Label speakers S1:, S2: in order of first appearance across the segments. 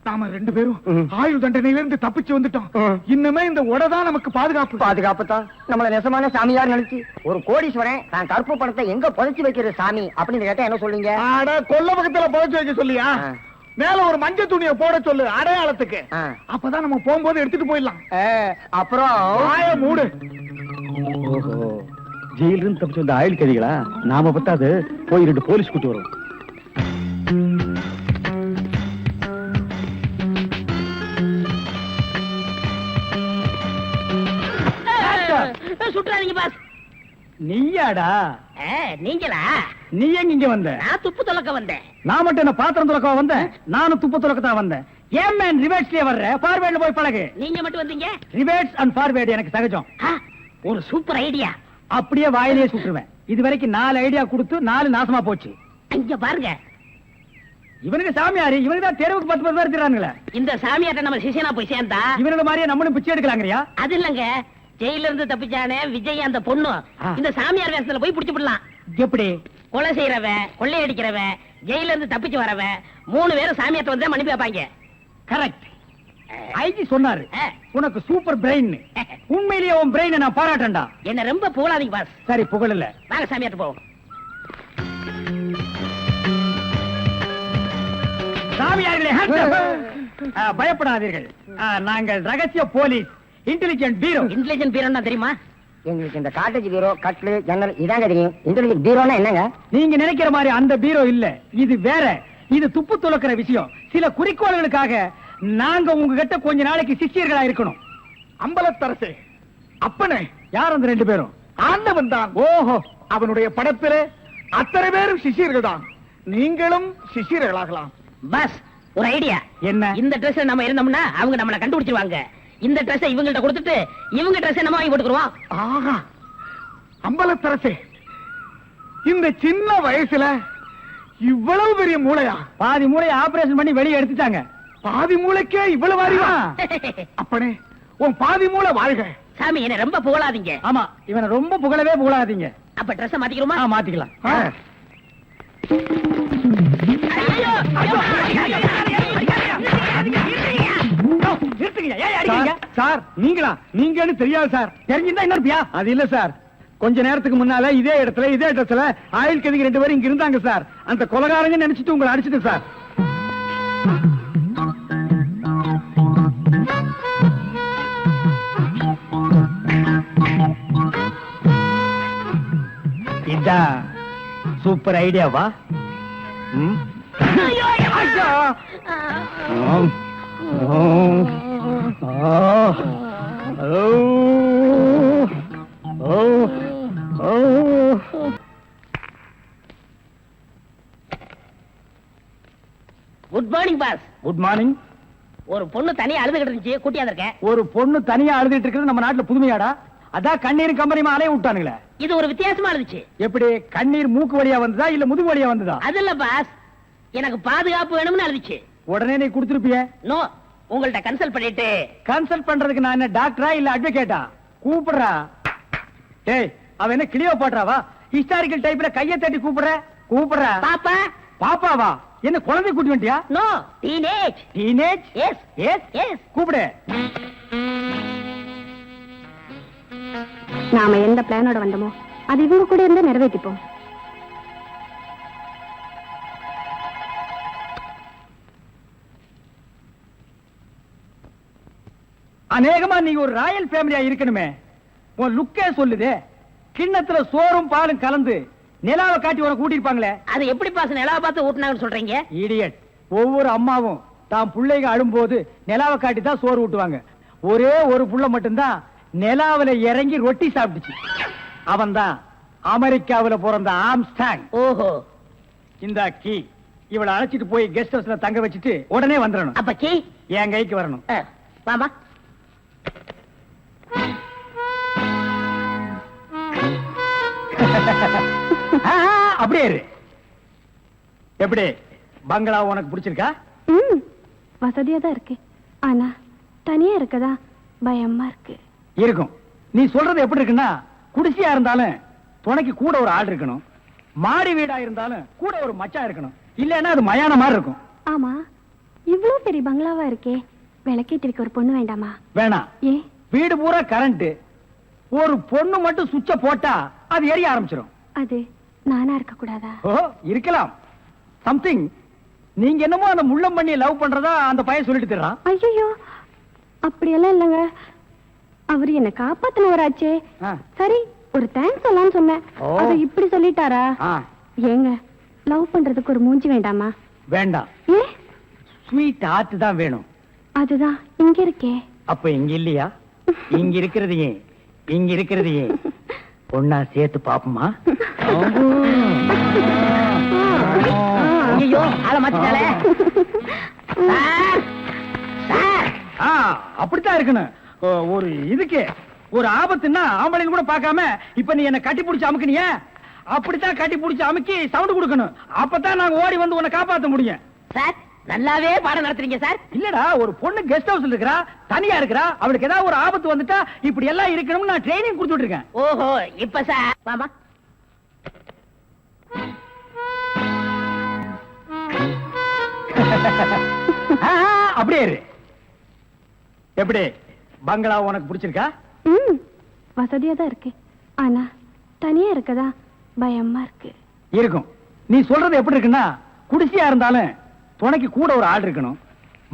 S1: நாம 2 பேரும் ஆயுள் தண்டனையிலிருந்து தப்பிச்சு வந்துட்டோம். இன்னுமே இந்த உடதான் நமக்கு பாதுகாப்பு
S2: தான். நம்மள நெசமான சாமியார் நினைச்சு ஒரு கோடீஸ்வரன் தான் கருப்பு பணத்தை எங்க புதைச்சு வைக்கிற சாமி அப்படின்னு கேட்டா என்ன சொல்லுங்க?
S1: ஆட கொல்ல பக்கத்துல புதைச்சு வைக்க சொல்லியா? மேல ஒரு மஞ்சள் துணியை போட சொல்லு அடையாளத்துக்கு. அப்பதான் நம்ம போகும்போது எடுத்துட்டு போயிடலாம்.
S2: அப்புறம்
S1: ஆய மூடு.
S3: ஜெயில இருந்து தப்பிச்சு வந்த ஆயுள் கைதிகளா? நாம பத்தாது போய் 2 போலீஸ் கூட்டி வரும்.
S4: சுற்றாதீங்க பாஸ்.
S3: நீயாடா?
S4: நீங்களா?
S3: நீ எங்க இங்க வந்த?
S4: நான் துப்பு துலக்க வந்தேன்.
S3: நான் மட்டும் என்ன பாத்திரம் துலக்க வந்தேன்? நானும் துப்பு துலக்கத்தான் வந்தேன். ஏன் மேன் ரிவர்ஸ்லயே வர்ற? ஃபார்வேர்ட்ல போய் பழகு.
S4: நீங்க மட்டும் வந்தீங்க?
S3: ரிவர்ஸ் அண்ட் ஃபார்வேர்ட் எனக்கு சகஜம்.
S4: ஒரு சூப்பர் ஐடியா.
S3: அப்படியே வாயிலேயே சுட்டுருவேன். இது வரைக்கும் 4 ஐடியா கொடுத்து 4 நாசமா போச்சு.
S4: இங்க பாருங்க,
S3: இவனுக்கு சாமியாரு, இவனுக்கு தான் தெருவுக்கு 10 பேர் இருக்கிறானுங்களே.
S4: இந்த சாமியார்ட்ட நம்ம சிஷியனா போய் சேர்ந்தா
S3: இவனோட மாதிரியே நம்மளும் பிச்சை எடுக்கலாங்கறியா?
S4: அது இல்லங்க, ஜெயில இருந்து தப்பிச்சானே விஜய் அந்த பொண்ணு இந்த சாமியார் வேஷத்துல போய் புடிச்சு விடலாம்.
S3: எப்படி?
S4: கொலை செய்யறவன், கொள்ளையடிக்கிறவன், ஜெயில இருந்து தப்பிச்சு வரவன் 3 பேரும் சாமியார்ட்ட வந்து மன்னிப்பு வைப்பாங்க.
S3: கரெக்ட். ஐஜி சொன்னாரு உனக்கு சூப்பர் பிரெயின். உண்மையிலேயே உன் பிரெயினை நான் பாராட்டேன்டா.
S4: என்ன ரொம்ப புகழாதீங்க பாஸ்.
S3: சரி புகழல.
S4: வாங்க சாமியார்ட்ட போவோம்.
S3: சாமியார்களே பயப்படாதீர்கள். நாங்கள் ரகசிய போலீஸ், இன்டெலிஜென்ட் பீரோ.
S4: இன்டெலிஜென்ட் பீரோன்னா தெரியுமா?
S2: எங்களுக்கு இந்த காட்டேஜ் பீரோ, கட்லு, ஜன்னல் இதாங்க தெரியும். இன்டெலிஜென்ட் பீரோனா என்னங்க?
S3: நீங்க நினைக்கிற மாதிரி அந்த பீரோ இல்ல, இது வேற. இது துப்பு துலக்கிற விஷயம். சில குறிக்கோள்களுக்காக நாங்க உங்ககிட்ட கொஞ்ச நாளைக்கு சிஷ்யர்களா இருக்கணும்.
S1: அம்பலத்தரசே, அப்பனே,
S3: யார் அந்த 2 பேரும்?
S1: ஆண்டவன் தான்.
S3: ஓஹோ,
S1: அவனுடைய படத்திலே அத்தனை பேரும் சிஷியர்கள் தான். நீங்களும் சிஷியர்களாகலாம்.
S4: பஸ் ஒரு ஐடியா.
S3: என்ன?
S4: இந்த ட்ரெஸ் நம்ம இருந்தோம்னா அவங்க நம்மள கண்டுபிடிச்சிருவாங்க. இந்த ட்ரெஸ் இவங்கள்ட்ட கொடுத்துட்டு இவங்க ட்ரெஸ் நம்ம வாங்கி போட்டுக்குறோம்.
S1: ஆஹா, அம்பலத்தரசே, இந்த சின்ன வயசுல இவ்வளவு பெரிய மூளையா?
S3: பாதி மூளையை ஆபரேஷன் பண்ணி வெளியே எடுத்துட்டாங்க.
S1: பாதி மூளைக்கே இவ்வளவு அறிவா? அப்பனே, உன் பாதி மூளை வாழ்க.
S4: சாமி, என்ன ரொம்ப புகழாதீங்க.
S3: ஆமா, இவனை ரொம்ப புகழவே புகழாதீங்க.
S4: அப்ப ட்ரெஸ் மாத்திக்கிறோமா?
S3: மாத்திக்கலாம். சார், நீங்கன்னு தெரியாது சார். தெரிஞ்சிருந்தா என்ன? அது இல்ல சார், கொஞ்ச நேரத்துக்கு முன்னால இதே இடத்துல ஆயுள் கைதிகள் 2 பேரும் இங்க இருந்தாங்க சார். அந்த கொலைகாரங்க நினைச்சிட்டு உங்களை அடிச்சிட்டு சார். இதான் சூப்பர் ஐடியாவா?
S4: Good morning boss.
S3: Good morning.
S4: ஒரு பொண்ணு தனியா அழுதுகிட்டு இருந்துச்சு, கூட்டியா இருக்கேன்.
S3: ஒரு பொண்ணு தனியா அழுதுட்டு இருக்கிறது நம்ம நாட்டுல புதுமையாடா? அதான் கண்ணீர் கம்பெனிமா அலைய விட்டானுங்களே.
S4: இது ஒரு வித்தியாசமா இருந்துச்சு.
S3: எப்படி? கண்ணீர் மூக்கு வழியா வந்ததா இல்ல முதுகு வழியா வந்ததா?
S4: அது இல்ல பாஸ், எனக்கு பாதுகாப்பு வேணும்னு அழுதுச்சு.
S3: உடனே நீ கொடுத்துருப்பிய?
S4: நோ, உங்கள்ட்ட கன்சல்ட் பண்ணிட்டு.
S3: கன்சல்ட் பண்றதுக்கு நான் என்ன டாக்டரா இல்ல அட்வொகேட்டா? கூப்பிடுறா. டேய், அவ என்ன கிளியோபாட்ராவா? ஹிஸ்டாரிக்கல் டைப்ல கையை தட்டி கூப்பிடுறா.
S4: பாப்பா.
S3: பாப்பாவா? என்ன குழந்தை கூட்டி வந்துட்டியா?
S4: No, teenage.
S3: Teenage?
S4: Yes
S3: yes yes. கூப்பிடு.
S5: நாம எந்த பிளானோட வந்தோமோ அது இவங்க கூட இருந்து நிறைவேற்றிப்போம்.
S3: அநேகமா நீங்க ஒரு ராயல் ஃபேமிலியா இருக்கணுமே. உன் லுக்கே சொல்லுதே. கிண்ணத்துல சோறும் பாலும் கலந்து நிலாவை காட்டி உன கூட்டிருப்பாங்களே.
S4: அது எப்படி பாஸ் நிலாவை பார்த்து ஊட்டினாங்கன்னு சொல்றீங்க?
S3: இடியட். ஒவ்வொரு அம்மாவும் தான் பிள்ளைங்க அழும்போது நிலாவை காட்டி தான் சோறு ஊட்டுவாங்க. ஒரே ஒரு புள்ள மட்டும்தான் நிலாவில இறங்கி ரொட்டி சாப்பிட்டுச்சு. அவன் தான் அமெரிக்காவில பிறந்த ஆம்ஸ்டாங்.
S4: ஓஹோ.
S3: இந்த கீ இவளை அழைச்சிட்டு போய் கெஸ்ட் ஹவுஸ்ல தங்க வச்சுட்டு உடனே வந்துடணும்.
S4: அப்ப கீ
S3: என் கைக்கு வரணும்.
S4: வாமா.
S3: அப்படியே இரு. எப்படி பங்களா உனக்கு பிடிச்சிருக்கா?
S5: வசதியா தான் இருக்கு. ஆனா தனியா இருக்கதா பயமா இருக்கு.
S3: இருக்கும். நீ சொல்றது எப்படி இருக்குன்னா, குடிசையா இருந்தாலும் துணைக்கு கூட ஒரு ஆள் இருக்கணும். மாடி வீடா இருந்தாலும் கூட ஒரு மச்சான் இருக்கணும். இல்லன்னா அது மயான மாதிரி இருக்கும்.
S5: ஆமா, இவ்வளவு பெரிய பங்களாவா இருக்கே, விளக்கேத்தி வைக்க ஒரு பொண்ணு வேண்டாமா?
S3: வேணாம்.
S5: ஏ,
S3: வீடு பூரா கரண்ட், ஒரு பொண்ணு மட்டும் சுவிட்ச போட்டா அது எரிய ஆரம்பிச்சிடும்.
S5: அது நானா இருக்க கூடாதா?
S3: ஓ, இருக்கலாம். சம்திங். நீங்க என்னமோ அந்த முள்ளம் பண்ணி லவ் பண்றதா அந்த பையன் சொல்லிட்டு தர்றான்.
S5: ஐயோ, அப்படியெல்லாம் இல்லைங்க. அவரு என்ன காப்பாத்தினவராச்சே.
S3: ஆ.
S5: சரி, ஒரு தேங்க்ஸ் சொல்லலாம்னு சொன்னேன்.
S3: ஓ.
S5: அது இப்படி சொல்லிட்டாரா?
S3: ஆ,
S5: ஏங்க, லவ் பண்றதுக்கு ஒரு மூஞ்சி வேண்டாமா?
S3: வேண்டாம்.
S5: ஏ,
S3: ஸ்வீட் ஹார்ட் தான் வேணும்.
S5: அதுதான் இங்க இருக்கே.
S3: அப்ப இங்க இல்லையா? இங்க இருக்கிறது ஏன், இங்க இருக்கிறது ஏன் ஒன்னா சேர்த்து பாப்போமா?
S4: ஐயோ, ஆள மாத்திட்டாளே. Sir, sir.
S3: ஆ, அப்படித்தான் இருக்கணும். ஒரு இதுக்கு ஒரு ஆபத்துன்னா ஆம்பளைன்னு கூட பார்க்காம இப்ப நீ என்ன கட்டி பிடிச்சு அமுக்குனிய, அப்படித்தான் கட்டி பிடிச்சு அமுக்கி சவுண்ட் கொடுக்கணும். அப்பதான் நாங்க ஓடி வந்து உன்னை காப்பாத்த முடியும்.
S4: சார், நல்லாவே பாடம் நடத்துறீங்க சார்.
S3: இல்லடா, ஒரு பொண்ணு கெஸ்ட் ஹவுஸ்ல இருக்கறா, தனியா இருக்கறா, அவளுக்கு ஏதாவது ஒரு ஆபத்து வந்துட்டா இப்படி எல்லாம் இருக்கணும்னு நான் ட்ரைனிங் கொடுத்துட்டு இருக்கேன்.
S4: ஓஹோ, இப்ப சார் மாமா.
S3: அப்படியே இரு. எப்படி பங்களா உனக்கு பிடிச்சிருக்கா?
S5: வசதியா தான் இருக்கு. ஆனா தனியா இருக்கதா பயமா இருக்கு.
S3: இருக்கும். நீ சொல்றது எப்படி இருக்குன்னா, குடிசையா இருந்தாலும் துணைக்கு கூட ஒரு ஆள் இருக்கணும்,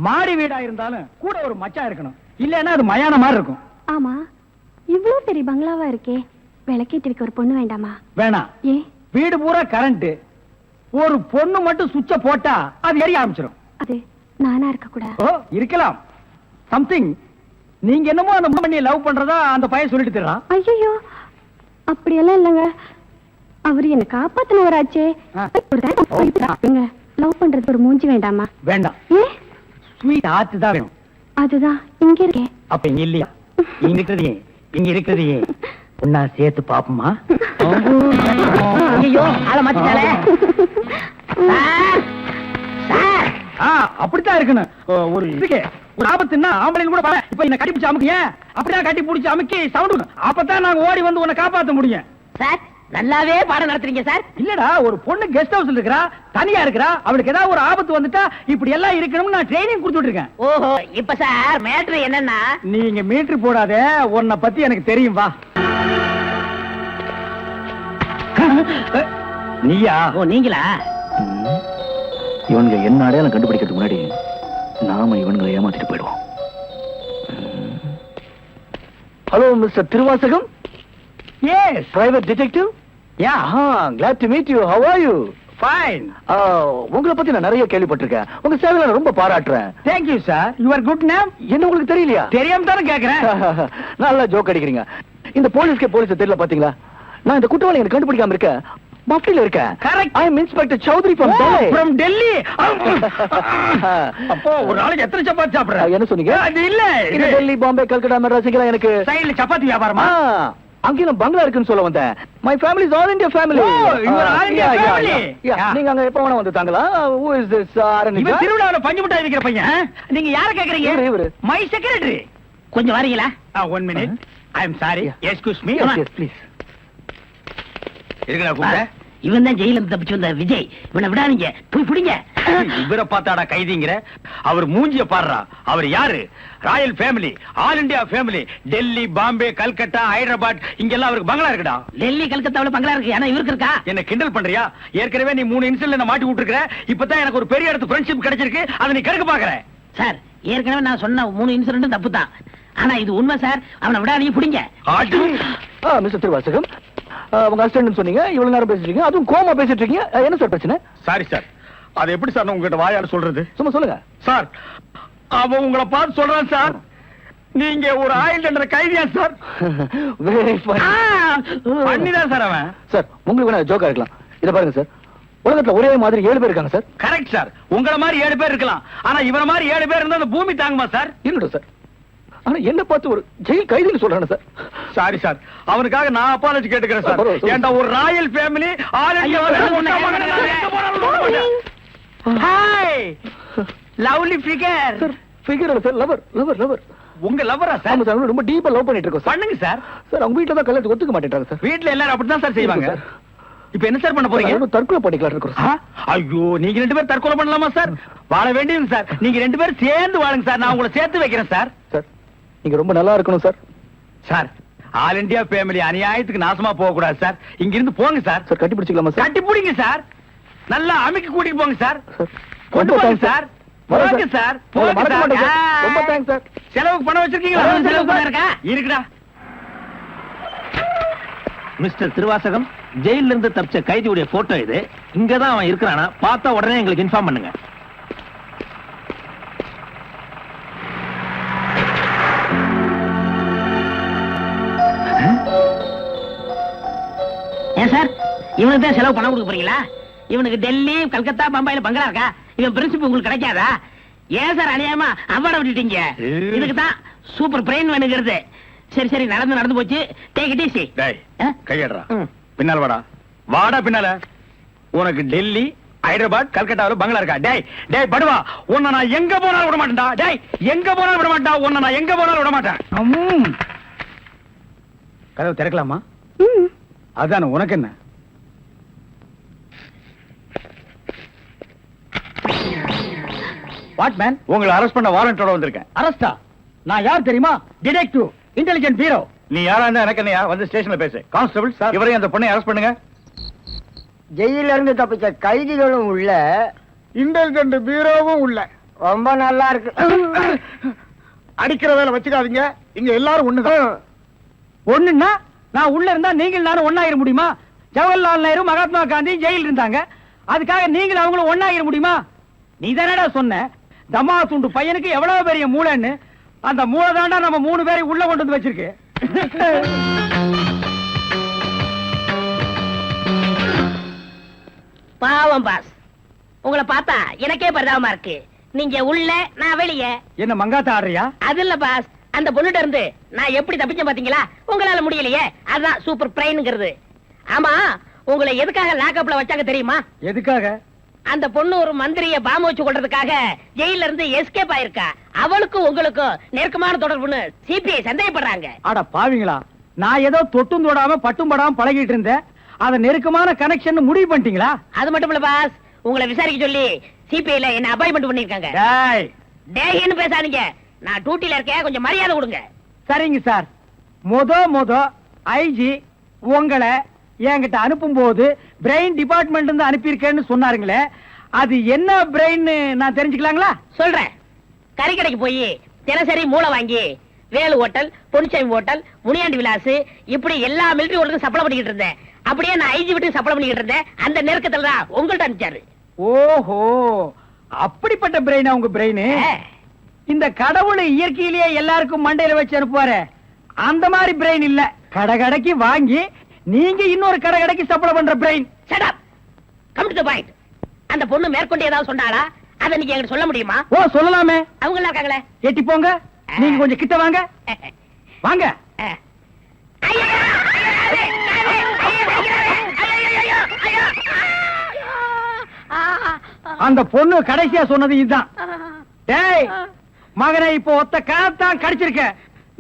S3: மாடி வீடா இருந்தாலும் கூட ஒரு மச்சான் இருக்கணும். இல்லன்னா அது மயான மாதிரி இருக்கும்.
S5: ஆமா, இவ்வளவு பெரிய பங்களாவா இருக்கே, விளக்கேத்தி வைக்க ஒரு பொண்ணு வேண்டாமா?
S3: வேணாம்.
S5: ஏ,
S3: வீடு பூரா கரண்ட், ஒரு பொண்ணு மட்டும் சுவிட்ச போட்டா அது எரிய ஆரம்பிச்சிடும்.
S5: அது நானா இருக்க கூடாது.
S3: ஓ, இருக்கலாம். சம்திங். நீங்க என்னமோ அந்த பண்ணி லவ் பண்றதா அந்த பையன் சொல்லிட்டு தர்றான்.
S5: ஐயோ, அப்படியெல்லாம் இல்லைங்க. அவரு என்ன காப்பாத்தினவராச்சே.
S3: ஆ.
S5: ஒரு thanks சொல்லிட்டாருங்க. லவ் பண்றதுக்கு ஒரு மூஞ்சி வேண்டாமா?
S3: வேண்டாம்.
S5: ஏ,
S3: ஸ்வீட் ஹார்ட் தான் வேணும்.
S5: அதுதான் இங்க இருக்கே.
S3: அப்ப இங்க இல்லையா? இங்க இருக்கிறது ஏன், இங்க இருக்கிறது ஏன் ஒன்னா சேர்த்து பாப்போமா?
S4: ஐயோ, ஆள மாத்திட்டாளே. Sir, sir.
S3: ஆ, அப்படித்தான் இருக்கணும். ஒரு இதுக்கு ஒரு ஆபத்துன்னா ஆம்பளைன்னு கூட பார்க்க இப்ப என்ன கட்டி பிடிச்சு அமுக்கிய, அப்படிதான் கட்டி பிடிச்சு அமுக்கி சவுண்ட், அப்பதான் நாங்க ஓடி வந்து உன்னை காப்பாத்த முடியும்.
S4: சார், நல்லாவே பாடம் நடத்துறீங்க சார்.
S3: இல்லடா, ஒரு பொண்ணு கெஸ்ட் ஹவுஸ்ல இருக்கறா, தனியா இருக்கறா, அவளுக்கு ஏதாவது ஒரு ஆபத்து வந்துட்டா இப்படி எல்லாம் இருக்கணும்னு நான் ட்ரைனிங் கொடுத்துட்டு இருக்கேன்.
S4: ஓஹோ, இப்ப சார் மேட்ரு என்னன்னா,
S3: நீங்க மீட்டர் போடாத, உன்னை பத்தி எனக்கு தெரியும். வா. நீயா?
S4: ஓ, நீங்களா?
S6: இவனுங்க என்ன அடையாளம் கண்டுபிடிக்கிறதுக்கு முன்னாடி நாம இவனுங்களை ஏமாத்திட்டு போயிடுவோம். Hello mister Thiruvasagam.
S3: Yes,
S6: private detective.
S3: Ya,
S6: glad to meet you. How are you?
S3: Fine.
S6: உங்களை பத்தி நான் நிறைய கேள்விப்பட்டிருக்கேன். உங்க சேவையில நான் ரொம்ப பாராட்டுறேன்.
S3: Thank you sir. Your good name
S6: என்ன உங்களுக்கு தெரியலையா?
S3: தெரியாம தானே கேக்குறேன்.
S6: நல்லா ஜோக் அடிக்கிறீங்க. இந்த போலீஸ் தெரியல பாத்தீங்களா? நான் இந்த குற்றவாளி எனக்கு கண்டுபிடிக்காம இருக்கேன். மஃப்டில இருக்கேன்.
S3: Correct.
S6: I am Inspector Chowdhury from Delhi.
S3: from Delhi. அப்போ ஒரு நாளைக்கு எத்தனை சப்பாத்தி சாப்பிடுற?
S6: என்ன சொன்னீங்க?
S3: அது இல்ல,
S6: இது டெல்லி, பாம்பே, கல்கட்டா, மெட்ராஸ் இங்கெல்லாம் எனக்கு
S3: சைடுல சப்பாத்தி வியாபாரமா?
S6: அங்கே நான் பங்களா இருக்குன்னு சொல்ல வந்தேன். My family is all India family.
S3: Oh, you are all India family.
S6: Yeah. நீங்க அங்க எப்ப வேணா வந்து தாங்களா? Who is this?
S3: இவன் திருவிழாவுல பஞ்சு மிட்டாய் விக்கிற பையன். நீங்க யார கேக்குறீங்க?
S6: இவரு.
S3: My secretary.
S4: கொஞ்சம் வரீங்களா?
S3: 1 minute. I am sorry. Excuse me.
S6: Yes, please.
S3: இருக்கடா கூப்பிட.
S4: இவன் தான் ஜெயில தப்பிச்சு வந்த விஜய். இவனை விடாதீங்க, போய் பிடிங்க.
S3: இவரை பார்த்தாடா கைதிங்கிற? அவர் மூஞ்சிய பாடுறா. அவர் யாரு? Royal family, all India family. Delhi, Bombay, Calcutta, Hyderabad இங்கெல்லாம் அவருக்கு பங்களா இருக்குடா.
S4: டெல்லி கல்கத்தாவுல பங்களா இருக்கு, ஆனா இவருக்கு இருக்கா?
S3: என்ன கிண்டல் பண்றியா? ஏற்கனவே நீ 3 இன்சிடென்ட்ல என்ன மாட்டி விட்டுருக்க. இப்பதான் எனக்கு ஒரு பெரிய இடத்து ஃப்ரெண்ட்ஷிப் கிடைச்சிருக்கு, அதை நீ கெடுக்க பாக்குற.
S4: சார், ஏற்கனவே நான் சொன்ன 3 இன்சிடென்ட் தப்பு தான். ஆனா இது உண்மை சார். அவனை விடாதீங்க, பிடிங்க.
S6: மிஸ்டர் திருவாசகம், உங்க அசிஸ்டன்ட் சொன்னீங்க, இவ்வளவு நேரம் பேசிட்டு இருக்கீங்க, அதுவும் கோமா பேசிட்டு இருக்கீங்க. என்ன சார் பிரச்சனை?
S3: Sorry sir. அது எப்படி சார் நான் உங்ககிட்ட வாயால சொல்றது?
S6: சும்மா சொல்லுங்க
S3: சார். அவன் உங்களை பார்த்து சொல்றான் சார், நீங்க ஒரு ஆயில் என்ற கைதியா சார்?
S6: Very fun.
S3: பண்ணிதான் சார் அவன்.
S6: சார், உங்களுக்கு வேணா ஜோக்கா இருக்கலாம். இத பாருங்க சார், உலகத்துல ஒரே மாதிரி 7 பேர் இருக்காங்க சார்.
S3: Correct sir. உங்கள மாதிரி 7 பேர் இருக்கலாம், ஆனா இவர மாதிரி 7 பேர் இருந்தா அந்த பூமி தாங்குமா சார்?
S6: இருக்கட்டும் சார், ஆனா என்ன பார்த்து ஒரு ஜெயில் கைதின்னு சொல்றானே சார்.
S3: சாரி சார், அவனுக்காக நான் அப்பாலஜி கேட்டுக்கிறேன் சார்.
S6: பரவாயில்ல,
S3: ஏண்டா ஒரு Royal family, all India hi lovely figure.
S6: Sir, figure இல்ல சார், லவர் லவர் லவர்.
S3: உங்க லவ்வரா சார்?
S6: ஆமா சார், ரொம்ப டீப்பா லவ் பண்ணிட்டு இருக்கோம் சார்.
S3: பண்ணுங்க சார்.
S6: சார், அவங்க வீட்ல தான் கல்யாணத்துக்கு ஒத்துக்க மாட்டேன்றாங்க சார்.
S3: வீட்ல எல்லாரும் அப்படிதான் சார் செய்வாங்க. இப்ப என்ன சார் பண்ண போறீங்க?
S6: தற்கொலை பண்ணிக்கலாம் இருக்கிறோம்.
S3: ஐயோ, நீங்க 2 பேரும் தற்கொலை பண்ணலாமா சார்? வாழ வேண்டியது சார். நீங்க 2 பேரும் சேர்ந்து வாழுங்க சார். நான் உங்களை சேர்த்து வைக்கிறேன் சார்.
S6: சார் நீங்க ரொம்ப நல்லா இருக்கணும் sir.
S3: Sir, all India family அநியாயத்துக்கு நாசமா போக கூடாது சார். இங்க இருந்து போங்க சார்.
S6: சார் கட்டி பிடிச்சிக்கலாமா சார்?
S3: கட்டி பிடிங்க சார். நல்லா அமைக்க கூட்டிட்டு போங்க சார்.
S6: சார்,
S3: கொண்டு
S6: ரொம்ப
S3: போங்க
S6: thanks
S3: சார்.
S6: வரேன்
S3: போங்க
S6: சார்.
S3: சார்.
S6: உங்களை
S3: போங்க
S6: மறக்க மாட்டேன் சார்.
S3: சார்.
S6: ரொம்ப thanks சார்.
S3: செலவுக்கு பணம் வச்சிருக்கீங்களா?
S6: வரேன்
S3: செலவு
S6: சார்.
S3: பணம் இருக்கா? இருக்குடா.
S7: மிஸ்டர் திருவாசகம், ஜெயில இருந்து தப்பிச்ச கைதியுடைய போட்டோ இது. இங்கதான் அவன் இருக்கிறானா பார்த்தா உடனே எங்களுக்கு இன்ஃபார்ம் பண்ணுங்க.
S4: ஏன் சார், இவனுக்கு தான் செலவு பணம் கொடுக்க போறீங்களா? இவனுக்கு டெல்லி, கல்கத்தா, பம்பாயில பங்களா இருக்கா? இவன் பிரின்சிபல் உங்களுக்கு கிடைக்காதா? ஏன் சார் அநியாயமா அவார்ட விட்டுட்டீங்க? இதுக்கு தான் சூப்பர் பிரெயின் வேணுங்கிறது. சரி சரி, நடந்து போச்சு. Take it easy.
S3: டேய், கையடுறா. பின்னால வாடா. வாடா பின்னால. உனக்கு டெல்லி, ஹைதராபாத், கல்கட்டாவில் பங்களா இருக்கா? டேய் டேய் படுவா, உன்னை நான் எங்க போனாலும் விட மாட்டேன்டா. டேய், எங்க போனாலும் விட மாட்டா. உன்னை நான் எங்க போனாலும் விட மாட்டேன். கதவு திறக்கலாமா? அதான, உனக்கு என்ன? What man?
S1: உங்களை அரெஸ்ட் பண்ண வாரண்டோட வந்திருக்கேன்.
S3: அரஸ்டா? நான் யார் தெரியுமா? Detective, intelligent bureau.
S1: நீ யாரா இருந்தா எனக்கு என்னையா? வந்து ஸ்டேஷன்ல பேசு. கான்ஸ்டபிள் சார், இவரையும் அந்த பொண்ணை அரெஸ்ட் பண்ணுங்க.
S2: ஜெயில இருந்து தப்பிச்ச கைதிகளும் உள்ள,
S1: இன்டெலிஜென்ட் பீரோவும் உள்ள.
S2: ரொம்ப நல்லா இருக்கு.
S1: அடிக்கிற வேலை வச்சுக்காதீங்க. இங்க எல்லாரும் ஒண்ணுதான்.
S3: ஒண்ணுன்னா நான் உள்ள இருந்தா நீங்கள் நானும் ஒண்ணாயிர முடியுமா? ஜவஹர்லால் நேரு, மகாத்மா காந்தி ஜெயில இருந்தாங்க. அதுக்காக நீங்கள் அவங்களும் ஒண்ணாயிர முடியுமா? நீ தானடா சொன்ன தமா துண்டு பையனுக்கு எவ்வளவு பெரிய மூளைன்னு. அந்த மூளை தாண்டா நம்ம 3 பேரை உள்ள கொண்டு வந்து வச்சிருக்கு.
S4: பாவம் பாஸ், உங்களை பார்த்தா எனக்கே பரிதாபமா இருக்கு. நீங்க உள்ள, நான் வெளியே.
S3: என்ன மங்காத்த ஆடுறியா?
S4: அது இல்ல பாஸ், அந்த பொண்ணுட்ட இருந்து நான் எப்படி தப்பிச்சேன் பாத்தீங்களா? உங்களால முடியலையே, அதுதான் சூப்பர் பிரெயின்ங்கிறது. ஆமா, உங்களை எதுக்காக லாக்அப்ல வச்சாங்க தெரியுமா?
S3: எதுக்காக?
S4: அந்த பொண்ணு ஒரு மந்திரிய பாம்பு வச்சு கொள்றதுக்காக ஜெயில இருந்து எஸ்கேப் ஆயிருக்கா. அவளுக்கும் உங்களுக்கும் நெருக்கமான தொடர்புன்னு சிபிஐ சந்தேகப்படுறாங்க.
S3: அட பாவிங்களா, நான் ஏதோ தொட்டும் தொடாம பட்டும் படாம பழகிட்டு இருந்தேன். அத நெருக்கமான கனெக்ஷன் முடிவு பண்ணிட்டீங்களா?
S4: அது மட்டும் இல்ல பாஸ், உங்களை விசாரிக்க சொல்லி சிபிஐல என்ன அப்பாயின்மெண்ட் பண்ணிருக்காங்க.
S3: டேய்,
S4: டேய்னு பேசாதீங்க, நான் டியூட்டில இருக்கேன், கொஞ்சம் மரியாதை கொடுங்க.
S3: சரிங்க சார். மொத ஐஜி உங்களை என்கிட்ட அனுப்பும் போது பிரெயின் டிபார்ட்மெண்ட் இருந்து அனுப்பியிருக்கேன்னு சொன்னாருங்களே, அது என்ன பிரெயின் நான் தெரிஞ்சுக்கலாங்களா?
S4: சொல்றேன். கறிக்கடைக்கு போய் தினசரி மூளை வாங்கி வேலு ஹோட்டல், பொன்னிச்சாமி ஹோட்டல், முனியாண்டி விலாஸ், இப்படி எல்லா மிலிட்டரி ஹோட்டலுக்கும் சப்ளை பண்ணிக்கிட்டு இருந்தேன். அப்படியே நான் ஐஜி விட்டு சப்ளை பண்ணிக்கிட்டு இருந்தேன். அந்த நெருக்கத்துல தான் உங்கள்ட்ட அனுப்பிச்சாரு.
S3: ஓஹோ, அப்படிப்பட்ட பிரெயினா உங்க பிரெயின்? இந்த கடவுள் இயற்கையிலேயே எல்லாருக்கும் மண்டையில வச்சு அனுப்புவாரு, அந்த மாதிரி பிரெயின் இல்ல. கடைக்கு வாங்கி நீங்க இன்னொரு கடைக்கு சப்ளை பண்ற brain.
S4: Shut up. Come to the point. அந்த பொண்ணு மேற்கொண்டு ஏதாவது சொன்னாளா? அத நீங்க என்கிட்ட சொல்ல முடியுமா?
S3: ஓ, சொல்லலாமே.
S4: அவங்க எல்லாம் இருக்காங்களே.
S3: எட்டி போங்க. நீங்க கொஞ்சம் கிட்ட வாங்க. வாங்க. அந்த பொண்ணு கடைசியா சொன்னது இதுதான். டேய் மகனே, இப்போ ஒத்த காத்தான் கடிச்சிருக்க.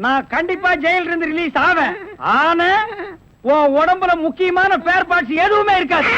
S3: நான் கண்டிப்பா ஜெயில இருந்து ரிலீஸ் ஆவேன். ஆனா உன் உடம்புல முக்கியமான பேர் பார்ட்ஸ் எதுவுமே இருக்காது.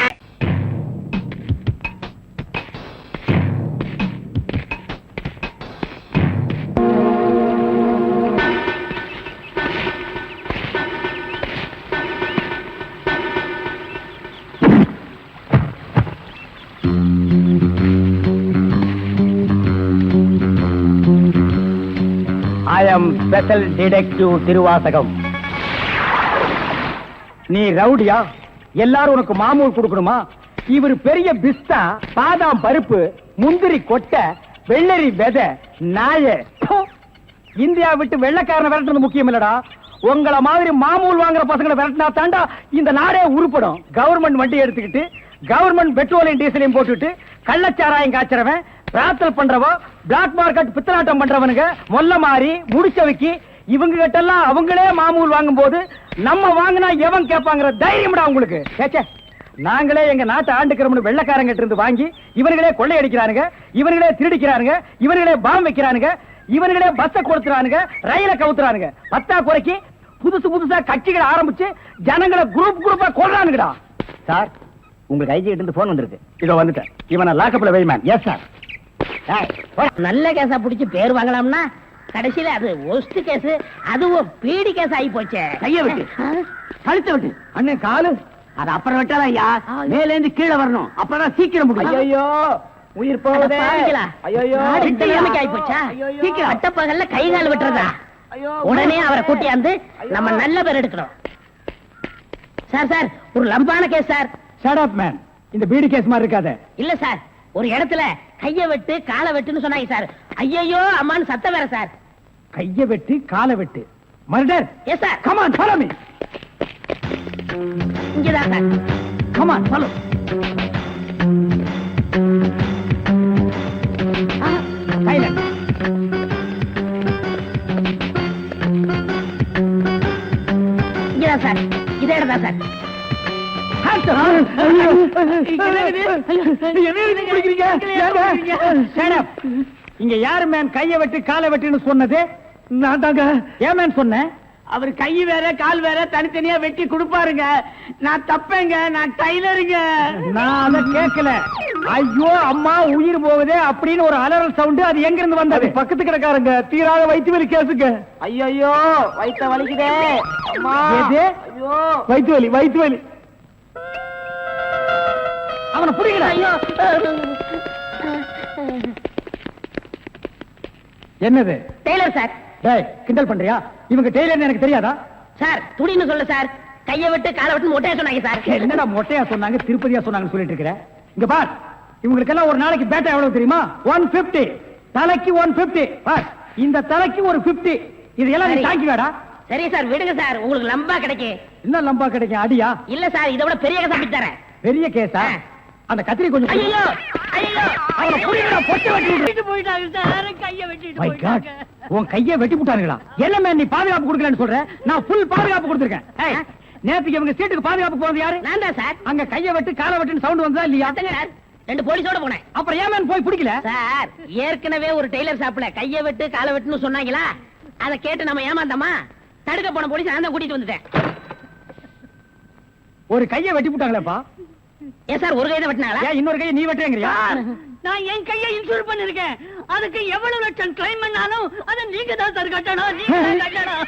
S3: I am special detective Thiruvasagam. நீ ரவுடியா? எல்லாரும் உனக்கு மாமூல் கொடுக்கணுமா? இவர் பெரிய பிஸ்தா, பாதாம் பருப்பு, முந்திரி கொட்டை, வெள்ளரி விதை, நாய. இந்தியா விட்டு வெள்ளைக்காரனை விரட்டுறது முக்கியம் இல்லடா. உங்களை மாதிரி மாமூல் வாங்குற பசங்களை விரட்டினா தாண்டா இந்த நாடே உருப்படும். கவர்மெண்ட் வண்டி எடுத்துக்கிட்டு, கவர்மெண்ட் பெட்ரோலையும் டீசலையும் போட்டுட்டு, கள்ளச்சாராயம் காய்ச்சறவன், பிரார்த்தல் பண்றவோ, பிளாக் மார்க்கெட் பித்தலாட்டம் பண்றவனுங்க, மொல்ல மாறி முடிச்சவைக்கு இவங்க கிட்ட எல்லாம் அவங்களே மாமூல் வாங்கும் போது நம்ம வாங்கினா எவன் கேட்பாங்கிற தைரியம்டா உங்களுக்கு. நாங்களே எங்க நாட்டை ஆண்டுக்கிறோம்னு வெள்ளக்காரங்க இருந்து வாங்கி இவர்களே கொள்ளையடிக்கிறானுங்க, இவர்களே திருடிக்கிறானுங்க, இவர்களே பாம் வைக்கிறானுங்க, இவர்களே பஸ்ஸை கொடுத்துறானுங்க, ரயில கவுத்துறானுங்க. பத்தா குறைக்கு புதுசா கட்சிகளை ஆரம்பிச்சு ஜனங்களை குரூப்பா கொள்றானுங்கடா. சார்,
S2: உங்களுக்கு ஐஜி கிட்ட இருந்து போன் வந்திருக்கு.
S3: இதோ வந்துட்டேன். இவனை லாக்கப்ல வை மேன். Yes sir.
S4: நல்ல கேஸா புடிச்சு பேர் வாங்கலாம்னா கடைசியில அது ஒஸ்ட் கேஸ், அதுவும் பீடி கேஸ் ஆகி போச்சே.
S3: கைய விட்டு கழுத்த விட்டு அண்ணன் காலு அது அப்புறம் விட்டாதான் ஐயா மேல இருந்து கீழே வரணும், அப்பதான் சீக்கிரம் முடியும். ஐயோ உயிர் போகுதே. ஐயோ
S4: இந்த நிலைமைக்கு ஆகி போச்சா? சீக்கிரம் அட்டப்பகல்ல கை கால் விட்டுறதா? உடனே அவரை கூட்டியாந்து நம்ம நல்ல பேர் எடுக்கணும். சார் சார் ஒரு லம்பான case sir.
S3: Shut up man. இந்த பீடி கேஸ் மாதிரி இருக்காத.
S4: இல்ல சார், ஒரு இடத்துல கைய வெட்டு காலை வெட்டுன்னு சொன்னாங்க சார். ஐயோ அம்மான்னு சத்தம் வேற சார்.
S3: கைய வெட்டு காலை வெட்டு murder.
S4: Yes sir.
S3: Come on follow me.
S4: இங்கதான் sir.
S3: Come on follow. Silent.
S4: இங்கதான் சார். இதே இடம் தான் சார்.
S3: இங்க யாரு மேன் கைய வெட்டு காலை வெட்டுன்னு சொன்னது? நான் தாங்க. ஏன் மேன் சொன்னேன்?
S4: அவர் கை வேற கால் வேற தனித்தனியா வெட்டி கொடுப்பாருங்க. நான் தப்பேங்க, நான் டைலருங்க.
S3: நான் அதை கேட்கல. ஐயோ அம்மா உயிர் போகுதே அப்படின்னு ஒரு அலறல் சவுண்ட். அது எங்க இருந்து வந்தது? பக்கத்து கிடக்காரங்க தீராத வயிற்று வலி கேசுங்க.
S2: ஐயோ வயித்த வலிக்குதே.
S3: வயிற்று வலி வயிற்று வலி. அவனை புடிக்கல.
S4: ஐயோ
S3: என்னது?
S4: Tailor sir.
S3: டேய் கிண்டல் பண்றியா? இவங்க டெய்லர்னு எனக்கு தெரியாதா?
S4: சார் துணின்னு சொல்ல சார். கைய விட்டு காலை விட்டு மொட்டையா சொன்னாங்க சார்.
S3: என்னடா மொட்டையா சொன்னாங்க திருப்பதியா சொன்னாங்கன்னு சொல்லிட்டு இருக்கிற? இங்க பார், இவங்களுக்கெல்லாம் ஒரு நாளைக்கு பேட்டா எவ்வளவு தெரியுமா? 150. தலைக்கு 150. பார், இந்த தலைக்கு ஒரு 50. இதெல்லாம் நீ தாங்கி வேடா.
S4: சரி சார் விடுங்க சார், உங்களுக்கு லம்பா கிடைக்கும்.
S3: என்ன லம்பா கிடைக்கும்? அடியா?
S4: இல்ல சார், இதை விட பெரிய கதை தரேன்.
S3: பெரிய கேஸா? அந்த கத்திரி கொஞ்சம்
S4: ஐயோ ஐயோ
S3: அவனை புடிங்கடா, பொட்டு வெட்டி விடு.
S4: போயிட்டாங்க சார். கைய வெட்டிட்டு
S3: My God, உன் கையை வெட்டி விட்டானுங்களா? என்ன மேன் நீ பாதுகாப்பு கொடுக்கலன்னு சொல்ற? நான் ஃபுல் பாதுகாப்பு கொடுத்திருக்கேன். ஏய், நேத்துக்கு இவங்க சீட்டுக்கு பாதுகாப்பு போனது யாரு?
S4: நான் தான் சார்.
S3: அங்க கையை வெட்டு காலை வெட்டுன்னு சவுண்ட் வந்ததா இல்லையா?
S4: அத்தங்க சார், 2 போலீஸோட போனேன்.
S3: அப்புறம் ஏன் மேன் போய் பிடிக்கல?
S4: சார் ஏற்கனவே ஒரு டெய்லர் ஷாப்ல கைய வெட்டு காலை வெட்டுன்னு சொன்னாங்களா, அதை கேட்டு நம்ம ஏமாந்தோமா? தடுக்க போன போலீஸ் நான் தான் கூட்டிட்டு வந்துட்டேன்.
S3: ஒரு கையை வெட்டி விட்டாங்களேப்பா.
S4: ஏன் சார் ஒரு கையை வெட்டினாங்களா?
S3: ஏன் இன்னொரு கையை நீ வெட்டுறீங்கறியா?
S4: நான் என் கையை இன்சூர் பண்ணிருக்கேன். அதுக்கு எவ்வளவு லட்சம் கிளைம் பண்ணாலும் அதை நீங்க தான் சார் கட்டணும். நீங்க தான் கட்டணும்.